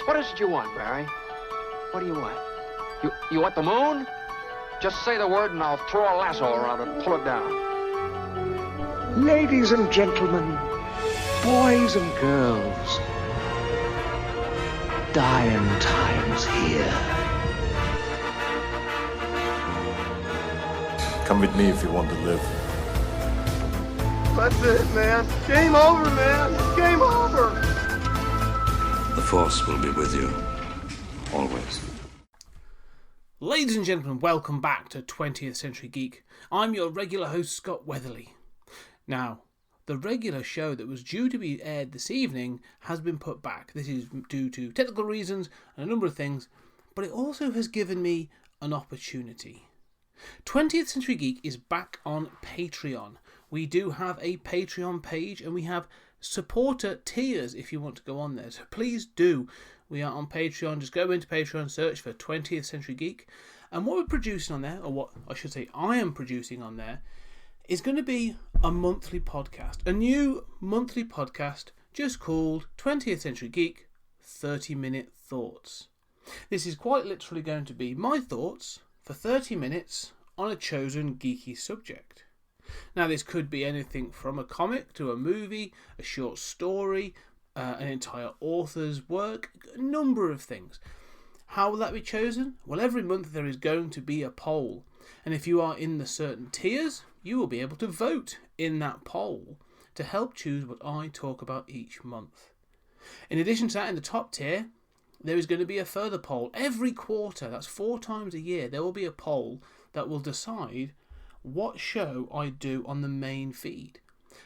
What is it you want, Barry? What do you want? You want the moon? Just say the word and I'll throw a lasso around it and pull it down. Ladies and gentlemen, boys and girls, dying times here. Come with me if you want to live. That's it, man. Game over, man. Game over. The Force will be with you, always. Ladies and gentlemen, welcome back to 20th Century Geek. I'm your regular host, Scott Weatherly. Now, the regular show that was due to be aired this evening has been put back. This is due to technical reasons and a number of things, but it also has given me an opportunity. 20th Century Geek is back on Patreon. We do have a Patreon page and we have supporter tiers if you want to go on there. So please do. We are on Patreon. Just go into Patreon, search for 20th Century Geek. And what we're producing on there, or what I should say I am producing on there, is going to be a monthly podcast. A new monthly podcast just called 20th Century Geek 30-Minute Thoughts. This is quite literally going to be my thoughts for 30 minutes on a chosen geeky subject. Now, this could be anything from a comic to a movie, a short story, an entire author's work, a number of things. How will that be chosen? Well, every month there is going to be a poll. And if you are in the certain tiers, you will be able to vote in that poll to help choose what I talk about each month. In addition to that, in the top tier, there is going to be a further poll. Every quarter, that's 4 times a year, there will be a poll that will decide what show I do on the main feed.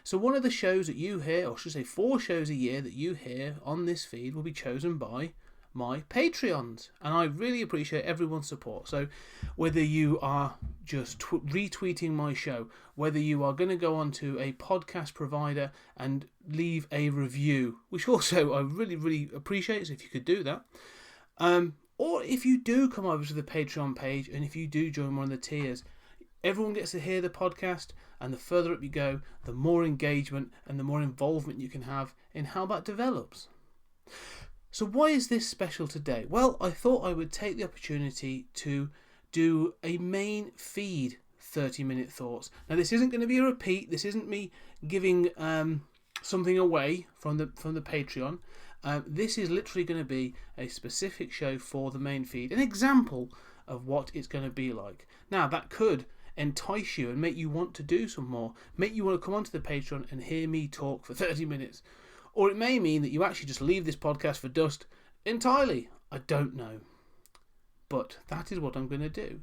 So one of the shows that you hear, or I should say 4 shows a year that you hear on this feed, will be chosen by my Patreons. And I really appreciate everyone's support. So whether you are just retweeting my show, whether you are going to go onto a podcast provider and leave a review, which also I really, really appreciate, so if you could do that. Or if you do come over to the Patreon page and if you do join one of the tiers, everyone gets to hear the podcast, and the further up you go, the more engagement and the more involvement you can have in how that develops. So why is this special today? Well, I thought I would take the opportunity to do a main feed 30-minute thoughts. Now, this isn't going to be a repeat. This isn't me giving something away from the Patreon. This is literally going to be a specific show for the main feed, an example of what it's going to be like. Now, that could entice you and make you want to do some more, make you want to come onto the Patreon and hear me talk for 30 minutes. Or it may mean that you actually just leave this podcast for dust entirely. I don't know. But that is what I'm going to do.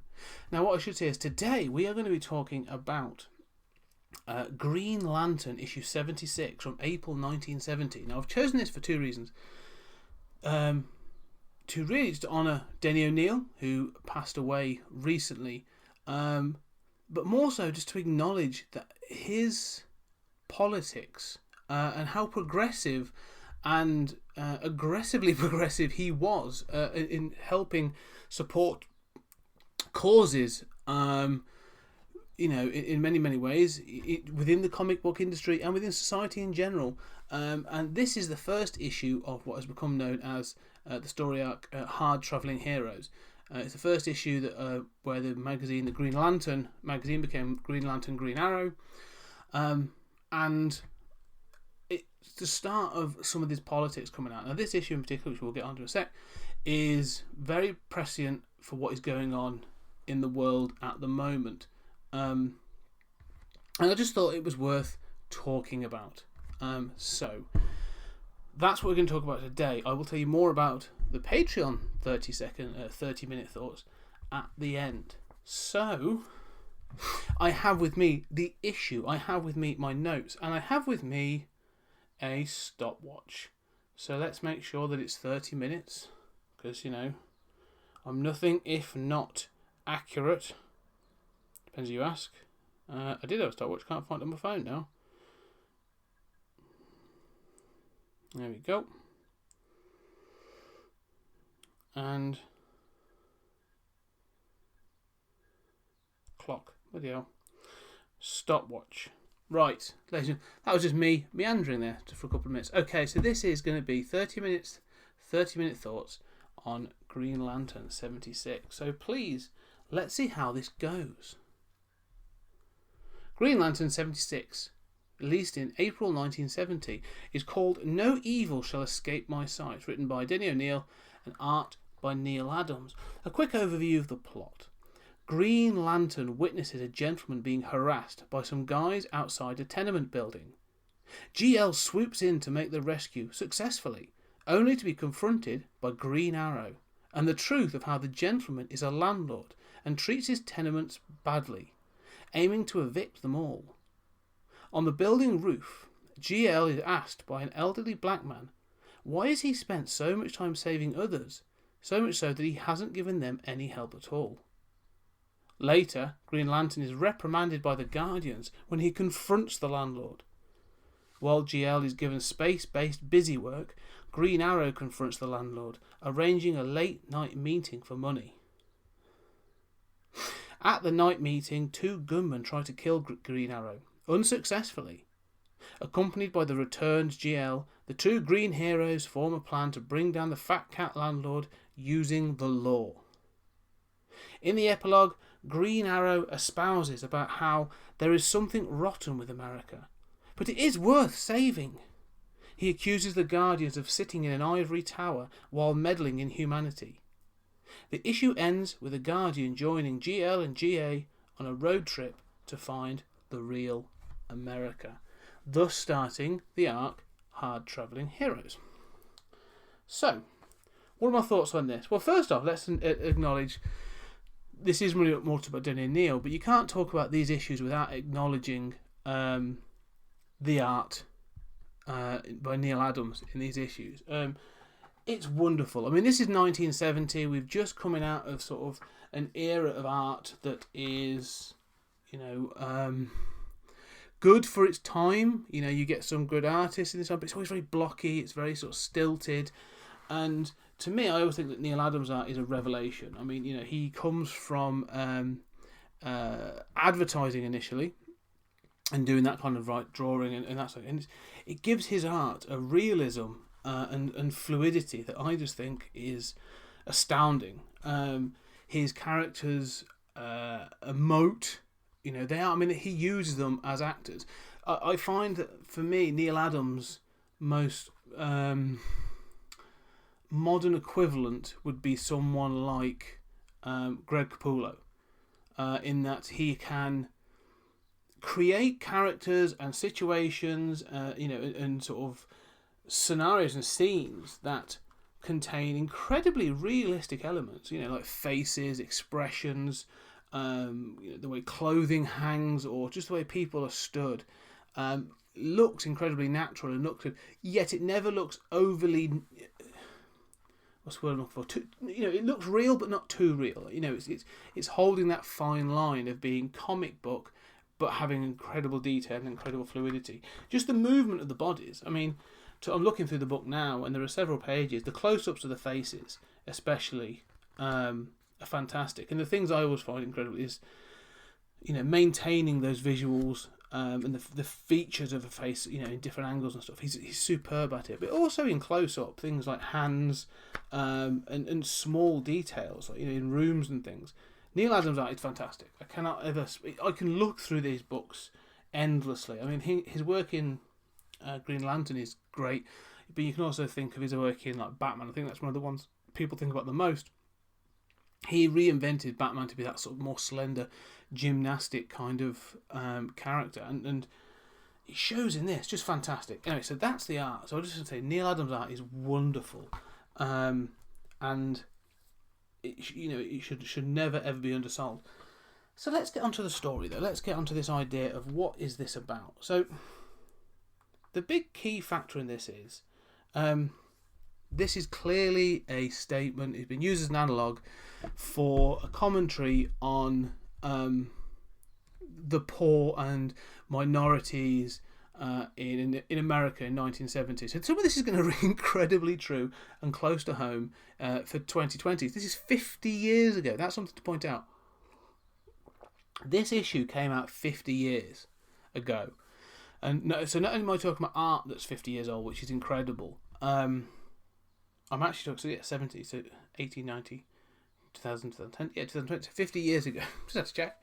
Now, what I should say is today we are going to be talking about Green Lantern issue 76 from April 1970. Now, I've chosen this for 2 reasons. To really just honour Denny O'Neil, who passed away recently, but more so just to acknowledge that his politics and how progressive and aggressively progressive he was in helping support causes, in many, many ways, within the comic book industry and within society in general. And this is the first issue of what has become known as the story arc Hard Travelling Heroes. It's the first issue that where the magazine, the Green Lantern magazine, became Green Lantern Green Arrow. And it's the start of some of this politics coming out. Now, this issue in particular, which we'll get onto in a sec, is very prescient for what is going on in the world at the moment. And I just thought it was worth talking about. So that's what we're going to talk about today. I will tell you more about the Patreon 30-minute thoughts at the end. So I have with me the issue, I have with me my notes, and I have with me a stopwatch. So let's make sure that it's 30 minutes, because, I'm nothing if not accurate. Depends who you ask. I did have a stopwatch, can't find it on my phone now. There we go. And clock. Video. Stopwatch. Right, ladies and gentlemen, that was just me meandering there for a couple of minutes. Okay, so this is going to be 30 minutes, 30-minute thoughts on Green Lantern 76. So please, let's see how this goes. Green Lantern 76, released in April 1970, is called No Evil Shall Escape My Sight, written by Denny O'Neil and art by Neil Adams. A quick overview of the plot. Green Lantern witnesses a gentleman being harassed by some guys outside a tenement building. GL swoops in to make the rescue successfully, only to be confronted by Green Arrow and the truth of how the gentleman is a landlord and treats his tenements badly, aiming to evict them all. On the building roof, GL is asked by an elderly black man why has he spent so much time saving others, so much so that he hasn't given them any help at all. Later, Green Lantern is reprimanded by the Guardians when he confronts the landlord. While GL is given space-based busy work, Green Arrow confronts the landlord, arranging a late-night meeting for money. At the night meeting, 2 gunmen try to kill Green Arrow, unsuccessfully. Accompanied by the returned GL, the 2 green heroes form a plan to bring down the Fat Cat landlord using the law. In the epilogue, Green Arrow espouses about how there is something rotten with America, but it is worth saving. He accuses the Guardians of sitting in an ivory tower while meddling in humanity. The issue ends with the Guardian joining GL and GA on a road trip to find the real America, thus starting the arc Hard Travelling Heroes. So, what are my thoughts on this? Well, first off, let's acknowledge this is really more about Denny and Neil, but you can't talk about these issues without acknowledging the art by Neil Adams in these issues. It's wonderful. I mean, this is 1970. We've just coming out of sort of an era of art that is, good for its time. You know, you get some good artists in this, but it's always very blocky. It's very sort of stilted. And to me, I always think that Neil Adams' art is a revelation. I mean, he comes from advertising initially and doing that kind of drawing and that sort of, and it gives his art a realism and fluidity that I just think is astounding. His characters emote, they are. I mean, he uses them as actors. I find that for me, Neil Adams' most modern equivalent would be someone like Greg Capullo, in that he can create characters and situations, and sort of scenarios and scenes that contain incredibly realistic elements, like faces, expressions, the way clothing hangs, or just the way people are stood. Looks incredibly natural and yet it never looks overly. What's the word I'm looking for? It looks real, but not too real. It's holding that fine line of being comic book, but having incredible detail and incredible fluidity. Just the movement of the bodies. I mean, I'm looking through the book now, and there are several pages. The close-ups of the faces, especially, are fantastic. And the things I always find incredible is, maintaining those visuals and the features of a face, in different angles and stuff. He's superb at it. But also in close-up, things like hands and small details, like, in rooms and things. Neil Adams' art is fantastic. I can look through these books endlessly. I mean, his work in Green Lantern is great, but you can also think of his work in like Batman. I think that's one of the ones people think about the most. He reinvented Batman to be that sort of more slender, gymnastic kind of character, and it shows in this. Just fantastic. Anyway, so that's the art. So I just want to say Neil Adams' art is wonderful, and it should never ever be undersold. So let's get onto the story, though. Let's get onto this idea of what is this about. So the big key factor in this is, this is clearly a statement. It's been used as an analogue for a commentary on the poor and minorities in America in 1970. So some of this is going to ring incredibly true and close to home for 2020. This is 50 years ago. That's something to point out. This issue came out 50 years ago. And so not only am I talking about art that's 50 years old, which is incredible, I'm actually talking, so yeah, 70, so 18, 90, 2000, 2010, yeah, 2020, so 50 years ago. Just have to check.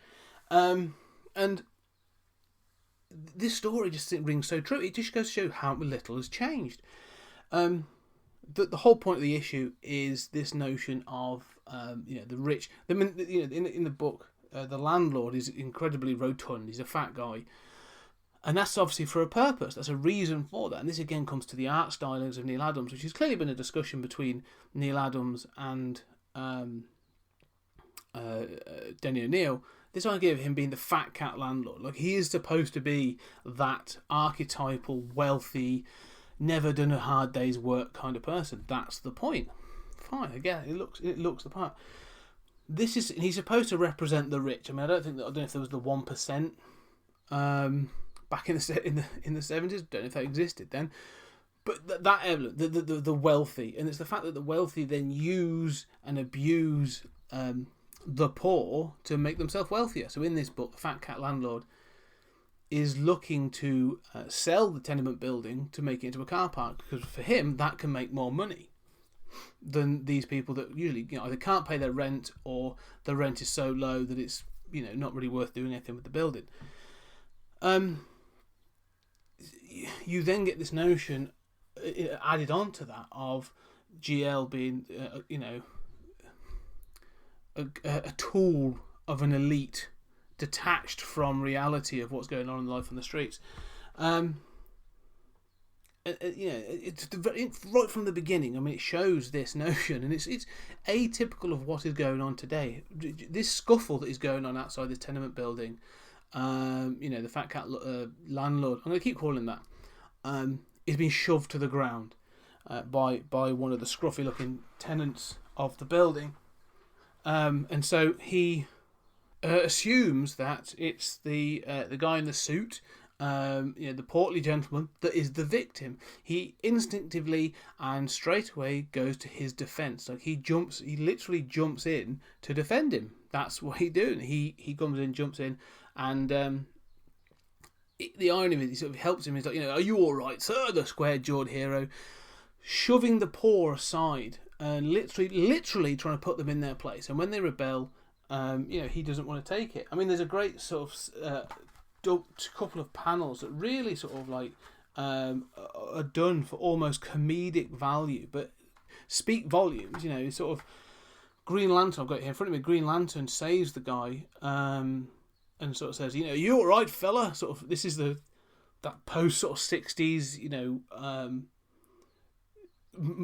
And this story just rings so true. It just goes to show how little has changed. The whole point of the issue is this notion of the rich. In the book, the landlord is incredibly rotund. He's a fat guy, and that's obviously for a purpose. That's a reason for that. And this again comes to the art stylings of Neil Adams, which has clearly been a discussion between Neil Adams and Denny O'Neil. This idea of him being the fat cat landlord, like he is supposed to be that archetypal, wealthy, never done a hard day's work kind of person. That's the point. Fine, again, it looks the part. He's supposed to represent the rich. I mean, I don't know if there was the 1% back in the 70s. Don't know if that existed then. But that element, the wealthy, and it's the fact that the wealthy then use and abuse the poor to make themselves wealthier. So in this book, the fat cat landlord is looking to sell the tenement building to make it into a car park, because for him that can make more money than these people that usually either can't pay their rent, or the rent is so low that it's not really worth doing anything with the building. You then get this notion added on to that of GL being a tool of an elite, detached from reality of what's going on in life on the streets. It's right from the beginning. I mean, it shows this notion, and it's atypical of what is going on today. This scuffle that is going on outside this tenement building, the fat cat landlord, I'm going to keep calling him that, is being shoved to the ground by one of the scruffy looking tenants of the building, and so he assumes that it's the guy in the suit, the portly gentleman, that is the victim. He instinctively and straight away goes to his defence. Like he literally jumps in to defend him. That's what he's doing. He comes in, jumps in, and the irony of it, he sort of helps him. He's like, are you all right, sir? The square-jawed hero, shoving the poor aside and literally trying to put them in their place. And when they rebel, he doesn't want to take it. I mean, there's a great sort of couple of panels that really sort of like are done for almost comedic value, but speak volumes. Sort of Green Lantern. I've got it here in front of me. Green Lantern saves the guy, and sort of says, "You all right, fella?" Sort of. This is that post sort of 60s,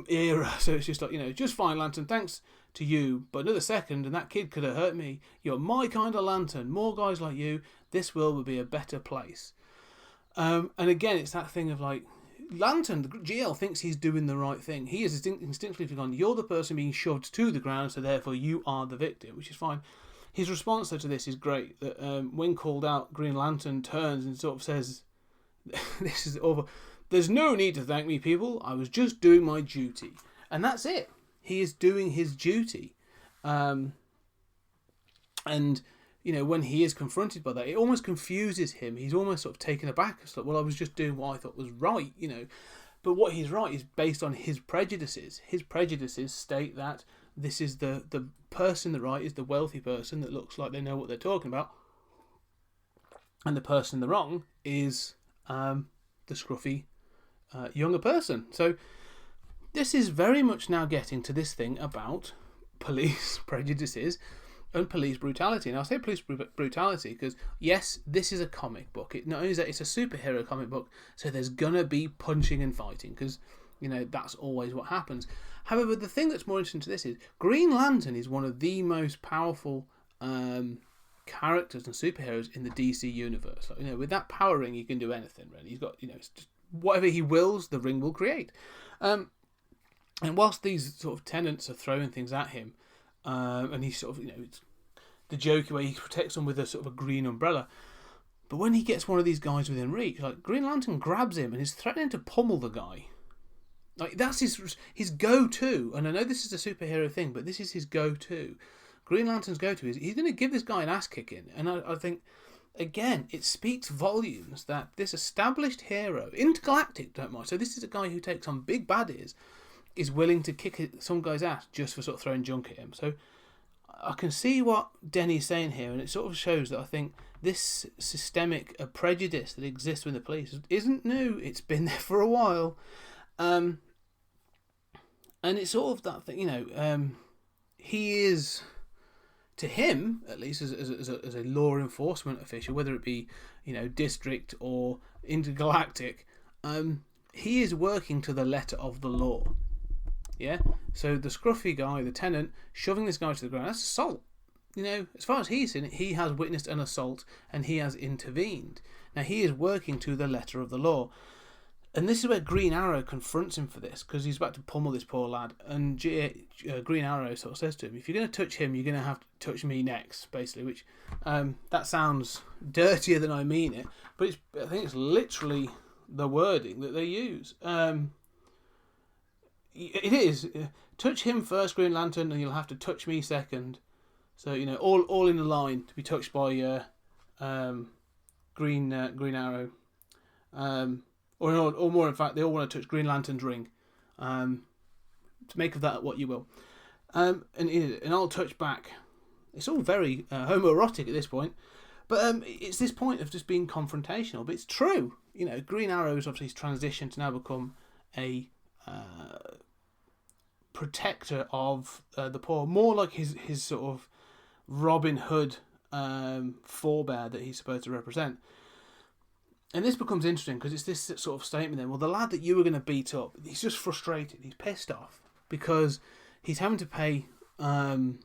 era. So it's just like, just fine, Lantern. Thanks to you, but another second and that kid could have hurt me. You're my kind of Lantern. More guys like you, this world would be a better place. And again, it's that thing of like, Lantern, the GL thinks he's doing the right thing. He is instinctively gone, you're the person being shoved to the ground, so therefore you are the victim, which is fine. His response to this is great. That when called out, Green Lantern turns and sort of says, "This is over. There's no need to thank me, people. I was just doing my duty." And that's it. He is doing his duty. And, when he is confronted by that, it almost confuses him. He's almost sort of taken aback. It's like, well, I was just doing what I thought was right, But what he's right is based on his prejudices. His prejudices state that this is the person that right is the wealthy person that looks like they know what they're talking about. And the person in the wrong is the scruffy younger person. So this is very much now getting to this thing about police prejudices and police brutality. Now I say police brutality because yes, this is a comic book. Not only is that it's a superhero comic book, so there's gonna be punching and fighting because that's always what happens. However, the thing that's more interesting to this is Green Lantern is one of the most powerful characters and superheroes in the DC universe. Like, with that power ring, he can do anything. Really, he's got it's just whatever he wills, the ring will create. And whilst these sort of tenants are throwing things at him, and he's sort of it's the jokey way he protects them with a sort of a green umbrella. But when he gets one of these guys within reach, like Green Lantern grabs him and is threatening to pummel the guy. Like that's his go-to. And I know this is a superhero thing, but this is his go-to. Green Lantern's go-to is he's going to give this guy an ass kicking. And I think, again, it speaks volumes that this established hero, intergalactic, don't mind. So this is a guy who takes on big baddies, is willing to kick some guy's ass just for sort of throwing junk at him. So I can see what Denny's saying here, and it sort of shows that I think this systemic prejudice that exists with the police isn't new. It's been there for a while. And it's sort of that thing, he is, to him at least, as a law enforcement official, whether it be district or intergalactic, he is working to the letter of the law. Yeah. So the scruffy guy, the tenant, shoving this guy to the ground, that's assault. As far as he's seen it, he has witnessed an assault and he has intervened. Now he is working to the letter of the law. And this is where Green Arrow confronts him for this, because he's about to pummel this poor lad. And Green Arrow sort of says to him, if you're going to touch him, you're going to have to touch me next, basically. Which, that sounds dirtier than I mean it, but I think it's literally the wording that they use. It is, touch him first, Green Lantern, and you'll have to touch me second. So, all in a line to be touched by Green Arrow. Or more, in fact, they all want to touch Green Lantern's ring. To make of that what you will. And I'll touch back. It's all very homoerotic at this point. But it's this point of just being confrontational. But it's true. Green Arrow is obviously transitioned to now become a protector of the poor. More like his sort of Robin Hood forebear that he's supposed to represent. And this becomes interesting because it's this sort of statement then. Well, the lad that you were going to beat up, he's just frustrated. He's pissed off because he's having to pay rent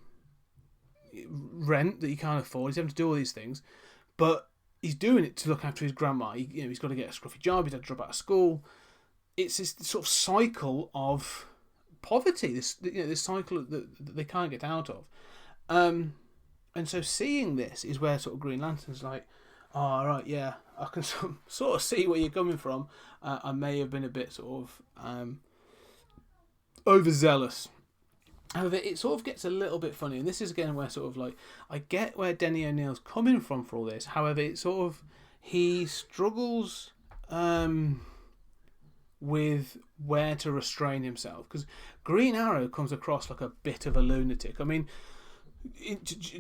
that he can't afford. He's having to do all these things. But he's doing it to look after his grandma. He's got to get a scruffy job. He's had to drop out of school. It's this sort of cycle of poverty. This cycle that they can't get out of. And so seeing this is where sort of Green Lantern's like, oh, right, yeah, I can sort of see where you're coming from. I may have been a bit sort of overzealous. However, it sort of gets a little bit funny, and this is again where sort of like, I get where Denny O'Neil's coming from for all this. However, it sort of, he struggles with where to restrain himself, because Green Arrow comes across like a bit of a lunatic. I mean,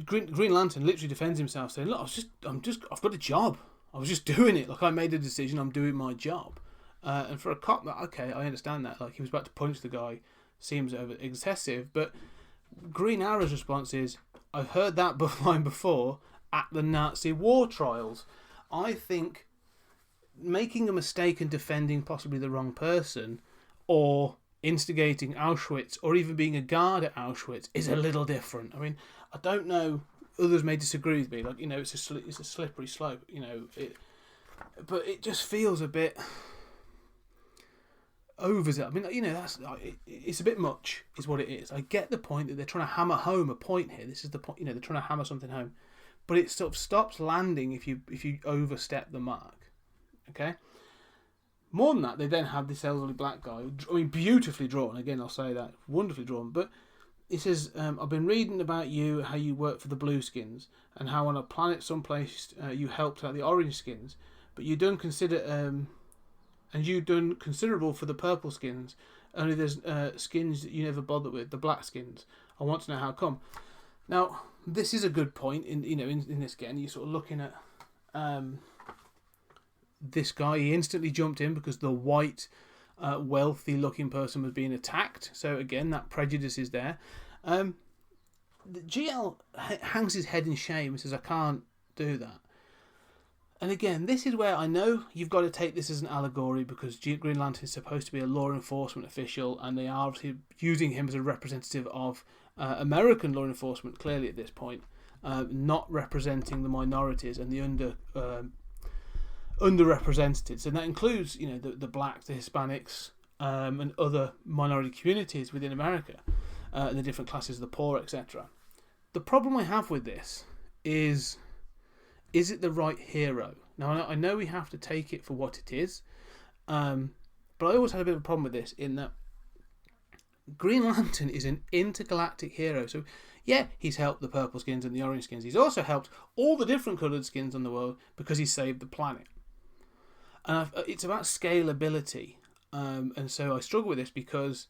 Green Lantern literally defends himself, saying, "Look, I've got a job. I was just doing it. Like, I made a decision. I'm doing my job." And for a cop, okay, I understand that. Like, he was about to punch the guy, seems excessive. But Green Arrow's response is, "I've heard that line before at the Nazi war trials." I think making a mistake and defending possibly the wrong person, or instigating Auschwitz, or even being a guard at Auschwitz, is a little different. I mean, I don't know, others may disagree with me, like, it's a slippery slope, but it just feels a bit overzealous. I mean, it's a bit much, is what it is. I get the point that they're trying to hammer home a point here. This is the point, they're trying to hammer something home, but it sort of stops landing if you overstep the mark. Okay. More than that, they then have this elderly black guy. I mean, beautifully drawn. Again, I'll say that. Wonderfully drawn. But it says, I've been reading about you, how you work for the Blueskins, and how on a planet someplace you helped out the Orangeskins. But you done considerable for the Purple Skins. Only there's skins that you never bother with, the Black Skins. I want to know how come. Now, this is a good point in this again. You're sort of looking at this guy. He instantly jumped in because the white, wealthy-looking person was being attacked. So again, that prejudice is there. The GL hangs his head in shame and says, "I can't do that." And again, this is where I know you've got to take this as an allegory, because Green Lantern is supposed to be a law enforcement official, and they are obviously using him as a representative of American law enforcement, clearly at this point, not representing the minorities and the underrepresented. So that includes, the blacks, the Hispanics, and other minority communities within America, and the different classes of the poor, etc. The problem I have with this is it the right hero? Now, I know we have to take it for what it is, but I always had a bit of a problem with this, in that Green Lantern is an intergalactic hero. So, yeah, he's helped the purple skins and the orange skins. He's also helped all the different coloured skins in the world because he saved the planet. And it's about scalability. And so I struggle with this because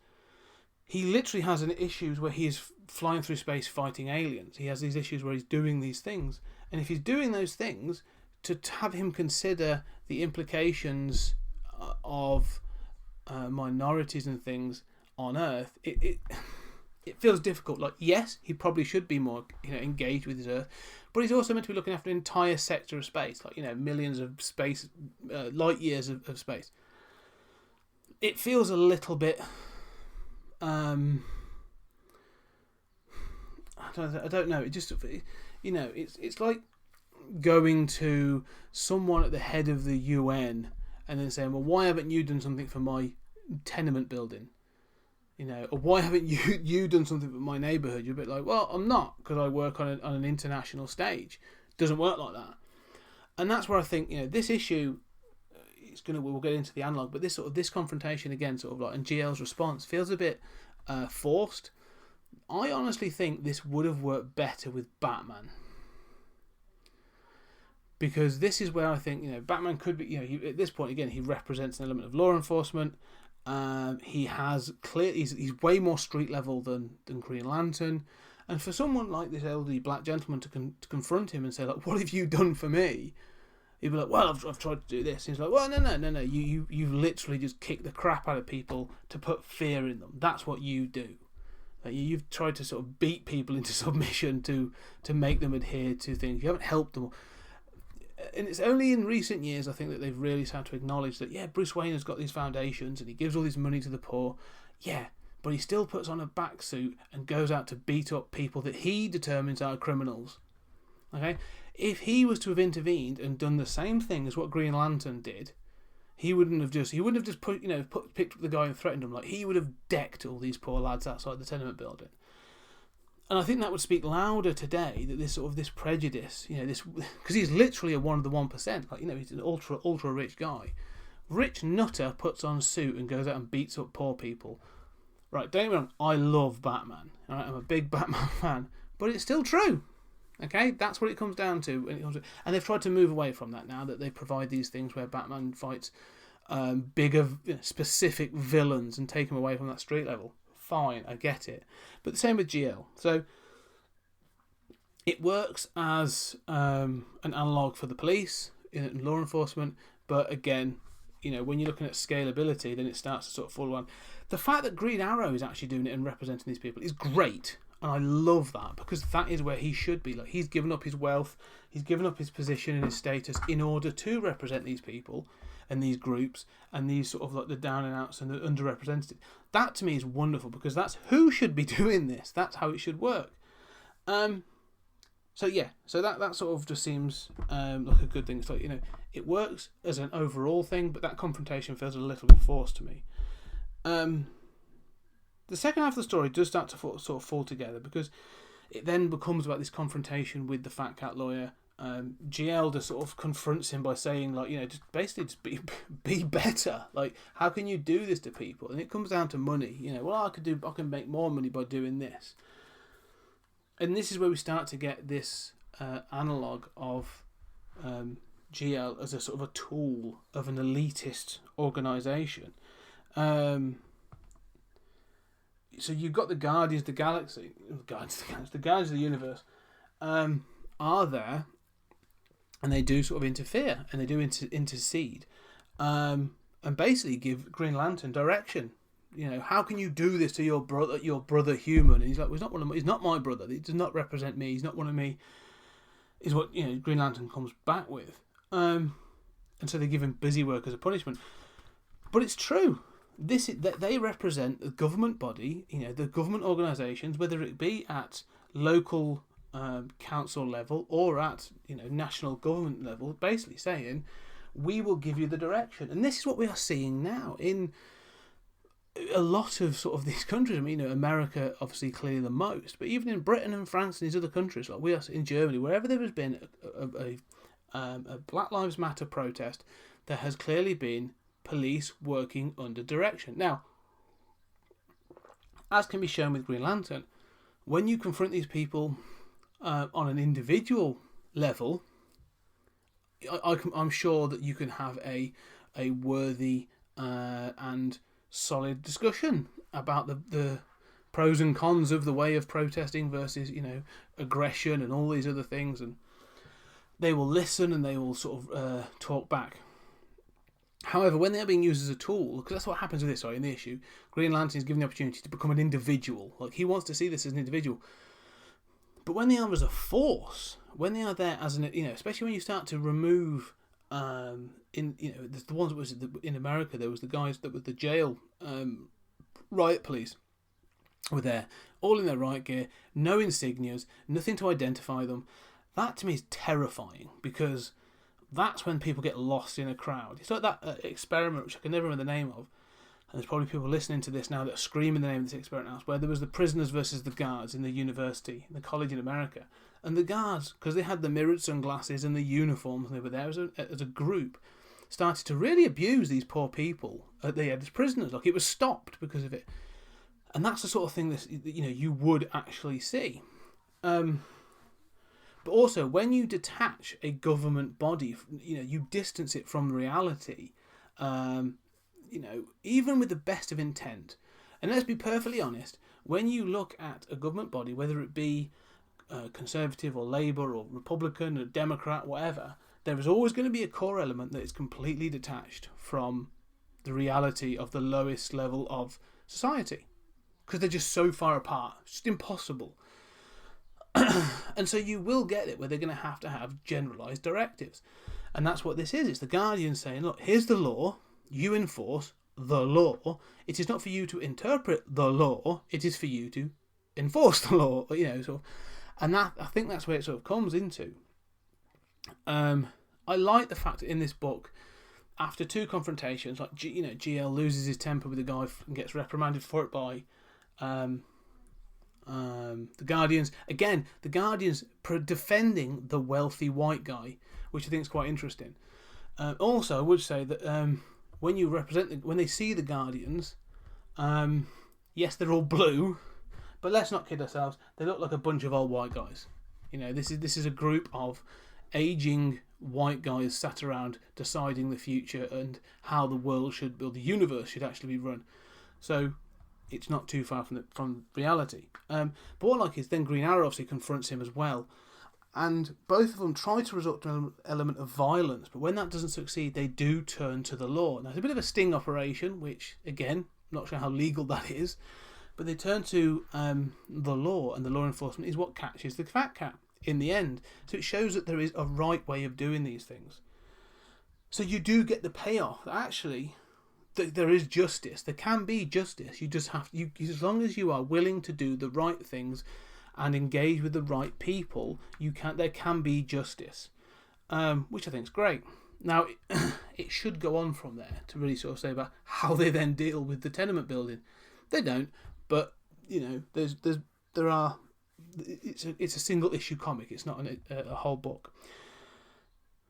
he literally has an issues where he is flying through space fighting aliens. He has these issues where he's doing these things. And if he's doing those things, to have him consider the implications of minorities and things on Earth, it feels difficult. Like, yes, he probably should be more engaged with his Earth, but he's also meant to be looking after an entire sector of space, like millions of space, light years of space. It feels a little bit. I don't know. It just, it's like going to someone at the head of the UN and then saying, well, why haven't you done something for my tenement building? Or why haven't you done something for my neighbourhood? You're a bit like, well, I'm not, because I work on an international stage. It doesn't work like that. And that's where I think, this issue, we'll get into the analogue, but this confrontation again, and GL's response feels a bit forced. I honestly think this would have worked better with Batman. Because this is where I think, Batman could be, at this point, again, he represents an element of law enforcement. He has he's way more street level than Green Lantern. And for someone like this elderly black gentleman to confront him and say, like, what have you done for me? He'd be like, well, I've tried to do this. And he's like, well, no. You've literally just kicked the crap out of people to put fear in them. That's what you do. Like, you've tried to sort of beat people into submission to make them adhere to things. You haven't helped them. And it's only in recent years, I think, that they've really started to acknowledge that, yeah, Bruce Wayne has got these foundations and he gives all this money to the poor. Yeah, but he still puts on a back suit and goes out to beat up people that he determines are criminals. Okay? If he was to have intervened and done the same thing as what Green Lantern did, he wouldn't have just picked up the guy and threatened him. Like, he would have decked all these poor lads outside the tenement building. And I think that would speak louder today, that this prejudice, because he's literally one of the 1%. Like, he's an ultra rich guy. Rich nutter puts on a suit and goes out and beats up poor people. Right, don't get me wrong, I love Batman. All right, I'm a big Batman fan, but it's still true. Okay, that's what it comes down to. And they've tried to move away from that now that they provide these things where Batman fights bigger, specific villains and take them away from that street level. Fine, I get it. But the same with GL. So it works as an analogue for the police in law enforcement, but again, when you're looking at scalability, then it starts to sort of fall on. The fact that Green Arrow is actually doing it and representing these people is great, and I love that, because that is where he should be. Like, he's given up his wealth, he's given up his position and his status in order to represent these people and these groups and these sort of like the down and outs and the underrepresented. That to me is wonderful, because that's who should be doing this. That's how it should work. So that sort of just seems like a good thing. It's like, it works as an overall thing, but that confrontation feels a little bit forced to me. The second half of the story does start to sort of fall together, because it then becomes about this confrontation with the fat cat lawyer. GL just sort of confronts him by saying, like, just be better. Like, how can you do this to people? And it comes down to money. I can make more money by doing this. And this is where we start to get this analogue of GL as a sort of a tool of an elitist organisation. So you've got the Guardians of the Galaxy, the Guardians of the Universe, are there, and they do sort of interfere, and they do intercede, and basically give Green Lantern direction. How can you do this to your brother human? And he's like, well, he's not my brother. He does not represent me. He's not one of me. Is what Green Lantern comes back with, and so they give him busy work as a punishment. But it's true. That they represent the government body, the government organisations, whether it be at local council level or at national government level, basically saying, we will give you the direction. And this is what we are seeing now in a lot of sort of these countries. I mean, America obviously clearly the most, but even in Britain and France and these other countries, like we are in Germany, wherever there has been a Black Lives Matter protest, there has clearly been police working under direction. Now, as can be shown with Green Lantern, when you confront these people on an individual level, I'm sure that you can have a worthy and solid discussion about pros and cons of the way of protesting versus, aggression and all these other things, and they will listen and they will sort of talk back. However, when they're being used as a tool, because that's what happens with this, in the issue, Green Lantern is given the opportunity to become an individual. Like, he wants to see this as an individual. But when they are as a force, when they are there as an, especially when you start to remove, the ones that was in America, there was the guys that were the jail riot police were there, all in their riot gear, no insignias, nothing to identify them. That to me is terrifying, because that's when people get lost in a crowd. It's like that experiment, which I can never remember the name of, and there's probably people listening to this now that are screaming the name of this experiment now, where there was the prisoners versus the guards in the university, in the college in America. And the guards, because they had the mirrored sunglasses and the uniforms, and they were there as a group, started to really abuse these poor people they had as prisoners. Like, it was stopped because of it. And that's the sort of thing that, you would actually see. But also, when you detach a government body, you distance it from reality, even with the best of intent. And let's be perfectly honest, when you look at a government body, whether it be Conservative or Labour or Republican or Democrat, whatever, there is always going to be a core element that is completely detached from the reality of the lowest level of society. Because they're just so far apart. It's just impossible. And so you will get it where they're going to have generalised directives. And that's what this is. It's the Guardian saying, look, here's the law. You enforce the law. It is not for you to interpret the law. It is for you to enforce the law. And that, I think that's where it sort of comes into. I like the fact that in this book, after two confrontations, like GL loses his temper with the guy and gets reprimanded for it by the Guardians. Again, the Guardians defending the wealthy white guy, which I think is quite interesting. Also, I would say that when you when they see the Guardians, yes, they're all blue, but let's not kid ourselves. They look like a bunch of old white guys. This is a group of aging white guys sat around deciding the future and how the world should, or the universe should actually be run. So it's not too far from reality. But what I like is then Green Arrow obviously confronts him as well. And both of them try to resort to an element of violence, but when that doesn't succeed, they do turn to the law. Now, it's a bit of a sting operation, which, again, I'm not sure how legal that is, but they turn to the law, and the law enforcement is what catches the fat cat in the end. So it shows that there is a right way of doing these things. So you do get the payoff that actually there is justice. There can be justice. You just have to, as long as you are willing to do the right things and engage with the right people, there can be justice, which I think is great. Now, it should go on from there to really sort of say about how they then deal with the tenement building. They don't, but it's a single issue comic. It's not a whole book.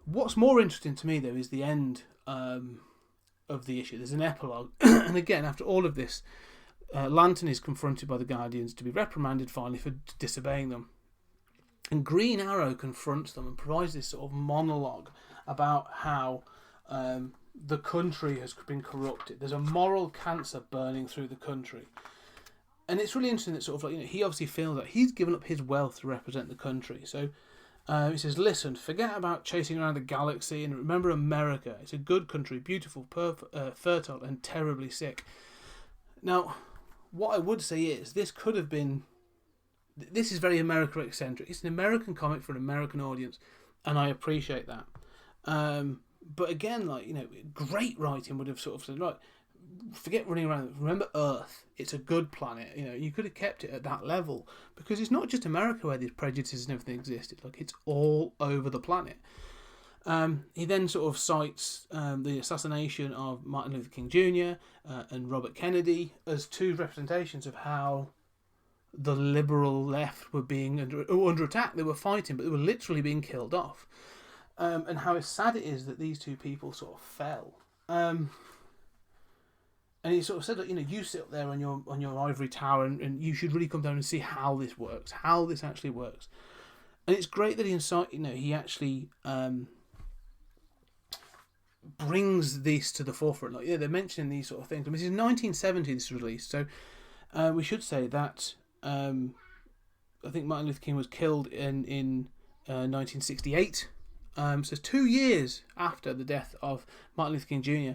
What's more interesting to me though is the end of the issue. There's an epilogue, and again, after all of this, Lantern is confronted by the Guardians to be reprimanded finally for disobeying them. And Green Arrow confronts them and provides this sort of monologue about how the country has been corrupted. There's a moral cancer burning through the country. And it's really interesting that sort of he obviously feels that he's given up his wealth to represent the country. So he says, listen, forget about chasing around the galaxy and remember America. It's a good country, beautiful, fertile, and terribly sick. Now, what I would say is this is very America eccentric. It's an American comic for an American audience, and I appreciate that. But again, great writing would have sort of said, right, forget running around. Remember Earth. It's a good planet. You could have kept it at that level, because it's not just America where these prejudices and everything existed. It's all over the planet. He then sort of cites the assassination of Martin Luther King Jr. And Robert Kennedy as two representations of how the liberal left were being under attack. They were fighting, but they were literally being killed off. And how sad it is that these two people sort of fell. And he sort of said that you sit up there on your ivory tower, and you should really come down and see how this works, how this actually works. And it's great that he actually brings this to the forefront. They're mentioning these sort of things. I mean, this is 1970 this was released, so we should say that I think Martin Luther King was killed in 1968. So it's 2 years after the death of Martin Luther King Jr.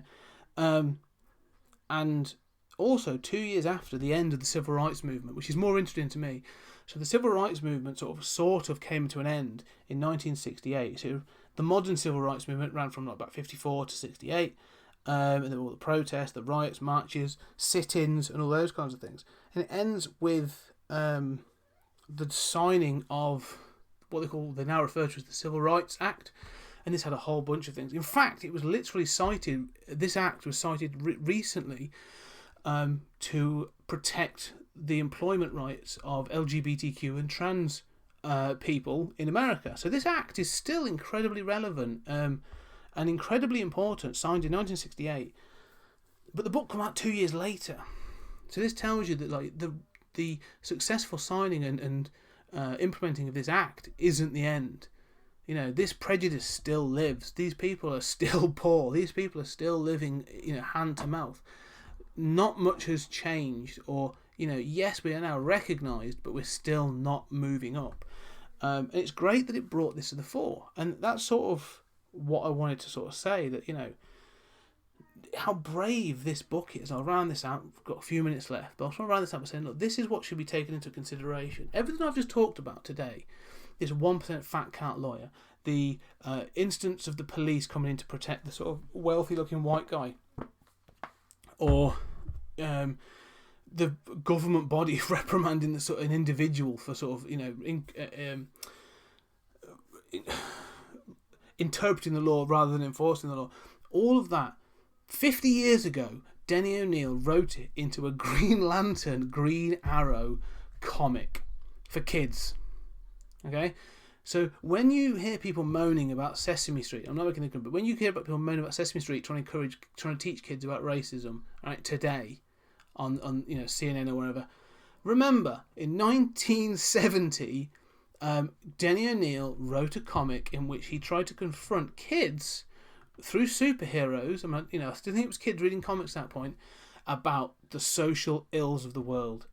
And also 2 years after the end of the Civil Rights Movement, which is more interesting to me. So the Civil Rights Movement sort of came to an end in 1968. So the modern Civil Rights Movement ran from about 54 to 68. And there were all the protests, the riots, marches, sit-ins, and all those kinds of things. And it ends with the signing of what they now refer to as the Civil Rights Act. And this had a whole bunch of things. In fact, it was literally cited, this act was cited recently to protect the employment rights of LGBTQ and trans people in America. So this act is still incredibly relevant and incredibly important, signed in 1968. But the book came out 2 years later. So this tells you that like the successful signing and implementing of this act isn't the end. You know, this prejudice still lives. These people are still poor. These people are still living, hand to mouth. Not much has changed, or, yes, we are now recognised, but we're still not moving up. And it's great that it brought this to the fore. And that's sort of what I wanted to say, that, how brave this book is. I'll round this out. We've got a few minutes left, but I'll try to round this out by saying, look, this is what should be taken into consideration. Everything I've just talked about today, this 1% fat cat lawyer, the instance of the police coming in to protect the sort of wealthy-looking white guy, or the government body reprimanding an individual for interpreting the law rather than enforcing the law. All of that, 50 years ago, Denny O'Neil wrote it into a Green Lantern, Green Arrow comic for kids. Okay? So when you hear people moaning about Sesame Street, I'm not making it good, but when you hear about people moaning about Sesame Street trying to teach kids about racism, right, today on CNN or wherever, remember in 1970, Denny O'Neil wrote a comic in which he tried to confront kids through superheroes. I still think it was kids reading comics at that point, about the social ills of the world,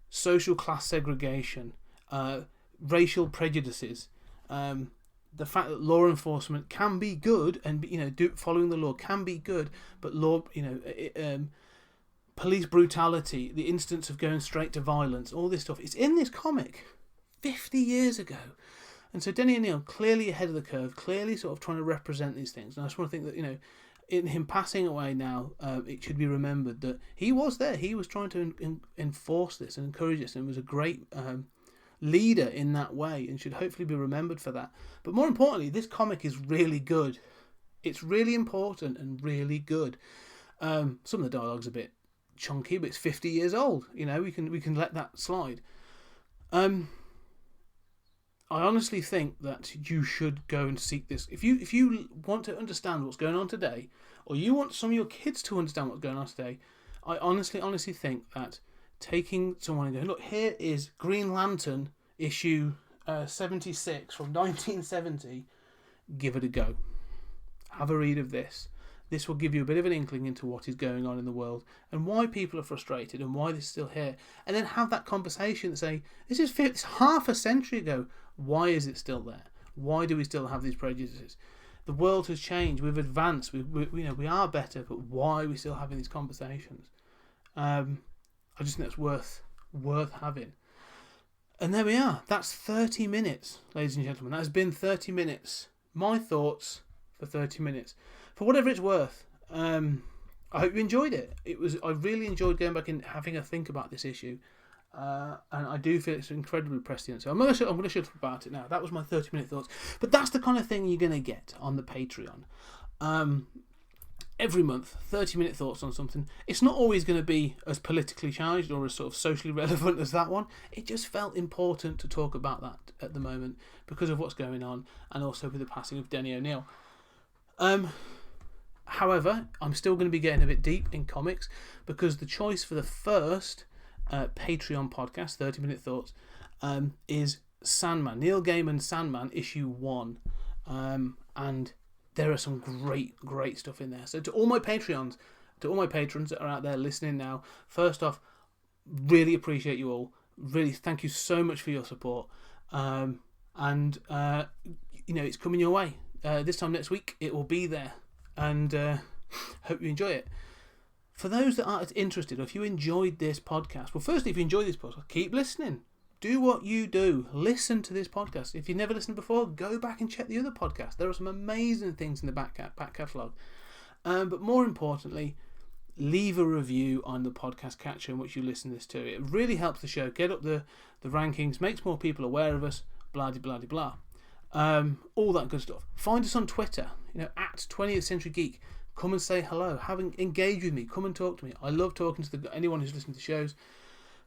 social class segregation, racial prejudices, the fact that law enforcement can be good, and following the law can be good, but police brutality, the instance of going straight to violence, all this stuff, it's in this comic 50 years ago. And so Denny O'Neil, clearly ahead of the curve, clearly sort of trying to represent these things. And I just want to think that, in him passing away now, it should be remembered that he was there. He was trying to enforce this and encourage this, and was a great leader in that way, and should hopefully be remembered for that. But more importantly, this comic is really good. It's really important and really good. Some of the dialogue's a bit chunky, but it's 50 years old. We can let that slide. I honestly think that you should go and seek this. If you want to understand what's going on today, or you want some of your kids to understand what's going on today, I honestly think that taking someone and going, look, here is Green Lantern issue 76 from 1970, give it a go. Have a read of this. This will give you a bit of an inkling into what is going on in the world and why people are frustrated and why this is still here. And then have that conversation and say, this is half a century ago. Why is it still there? Why do we still have these prejudices? The world has changed. We've advanced. We are better. But why are we still having these conversations? I just think that's worth having. And there we are. That's 30 minutes, ladies and gentlemen. That has been 30 minutes. My thoughts for 30 minutes. For whatever it's worth, I hope you enjoyed it. I really enjoyed going back and having a think about this issue. And I do feel it's incredibly prescient. So I'm going to shut up about it now. That was my 30-minute thoughts. But that's the kind of thing you're going to get on the Patreon. Every month, 30-minute thoughts on something. It's not always going to be as politically charged or as sort of socially relevant as that one. It just felt important to talk about that at the moment because of what's going on, and also with the passing of Denny O'Neil. However, I'm still going to be getting a bit deep in comics, because the choice for the first Patreon podcast, 30-minute thoughts, is Sandman, Neil Gaiman's Sandman issue 1, and there are some great stuff in there. So to all my Patreons, to all my patrons that are out there listening now, first off, Really appreciate you all. Really, thank you so much for your support. And it's coming your way. This time next week, it will be there. And hope you enjoy it. For those that aren't interested, or if you enjoyed this podcast, well, firstly, if you enjoyed this podcast, keep listening. Do what you do. Listen to this podcast. If you've never listened before, go back and check the other podcast. There are some amazing things in the back catalogue. But more importantly, leave a review on the podcast catcher in which you listen this to. It really helps the show get up the rankings, makes more people aware of us, blah, blah, blah, blah. All that good stuff. Find us on Twitter, at 20th Century Geek. Come and say hello. Engage with me. Come and talk to me. I love talking to anyone who's listening to shows.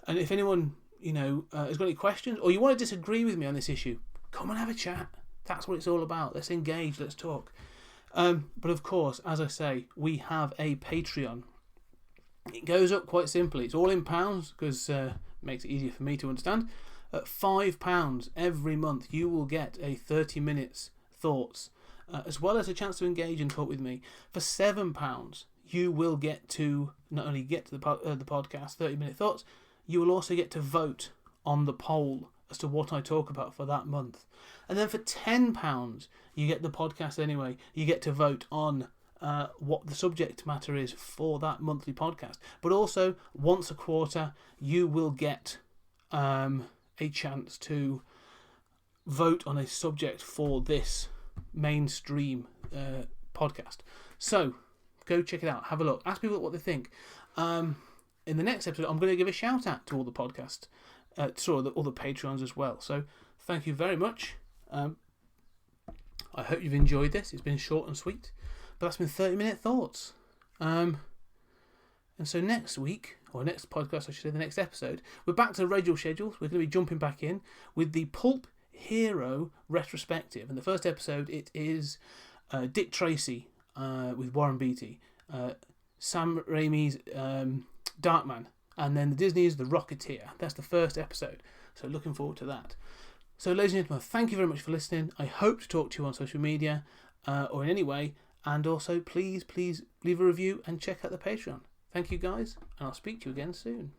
And if anyone has got any questions, or you want to disagree with me on this issue, come and have a chat. That's what it's all about. Let's engage. Let's talk. But of course, as I say, we have a Patreon. It goes up quite simply. It's all in pounds because it makes it easier for me to understand. At £5 every month, you will get a 30 minutes thoughts, as well as a chance to engage and talk with me. For £7, you will get to not only get to the podcast 30-minute thoughts, you will also get to vote on the poll as to what I talk about for that month. And then for £10, you get the podcast anyway. You get to vote on what the subject matter is for that monthly podcast. But also, once a quarter, you will get a chance to vote on a subject for this mainstream podcast. So, go check it out. Have a look. Ask people what they think. In the next episode, I'm going to give a shout out to all the podcasts, all the Patreons as well. So, thank you very much. I hope you've enjoyed this. It's been short and sweet, but that's been 30-minute thoughts. And so next week, or next podcast, I should say, the next episode, we're back to the regular schedules. We're going to be jumping back in with the Pulp Hero retrospective. And the first episode, it is Dick Tracy with Warren Beatty, Sam Raimi's Darkman, and then the Disney's The Rocketeer. That's the first episode. So looking forward to that. So ladies and gentlemen, thank you very much for listening. I hope to talk to you on social media or in any way. And also, please leave a review and check out the Patreon. Thank you guys, and I'll speak to you again soon.